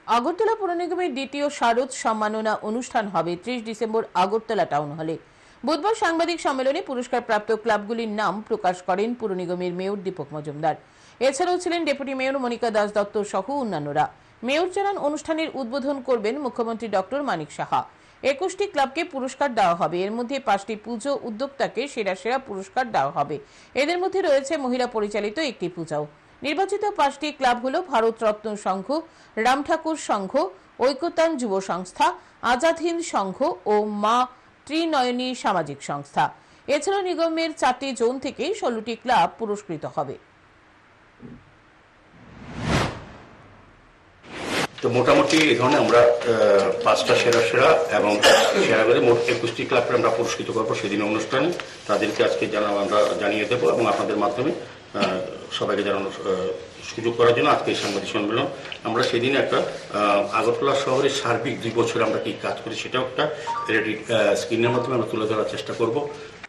আগরতলা পৌর নিগমের দ্বিতীয় শারদ সম্মাননা অনুষ্ঠান হবে 30 ডিসেম্বর আগরতলা টাউন হলে। বুধবার সাংবাদিক সম্মেলনে পুরস্কার প্রাপ্ত ক্লাবগুলির নাম প্রকাশ করেন পৌর নিগমের মেয়র দীপক মজুমদার। এছাড়াও ছিলেন ডেপুটি মেয়র মনিকা দাস দত্ত সহ অন্যান্যরা। মেয়র জানান, অনুষ্ঠানের উদ্বোধন করবেন মুখ্যমন্ত্রী ডক্টর মানিক সাহা। 21টি ক্লাবকে পুরস্কার দেওয়া হবে। এর মধ্যে 5টি পুজো উদ্যোক্তাকে সেরা সেরা পুরস্কার দেওয়া হবে। এদের মধ্যে রয়েছে মহিলা পরিচালিত একটি পূজাও। নির্বাচিত 5টি ক্লাব হল ভারত রত্ন সংঘ, রাম ঠাকুর সংঘ, ঐকতান যুব সংস্থা, আজাদ হিন্দ সংঘ ও মা ত্রিনয়নী সামাজিক সংস্থা। এছাড়া নিগমের 4টি জোন থেকে 16টি ক্লাব পুরস্কৃত হবে। তো মোটামুটি এই ধরনের আমরা 5টা সেরা এবং সেরা করে মোট 21টি ক্লাবকে আমরা পুরস্কৃত করবো সেদিন অনুষ্ঠানে। তাদেরকে আজকে আমরা জানিয়ে দেবো এবং আপনাদের মাধ্যমে সবাইকে জানানোর সুযোগ করার জন্য আজকে এই সাংবাদিক সম্মেলন। আমরা সেদিন একটা আগরতলা শহরের সার্বিক 2 বছর আমরা কি কাজ করি সেটাও একটা স্ক্রিনের মাধ্যমে আমরা তুলে ধরার চেষ্টা করব।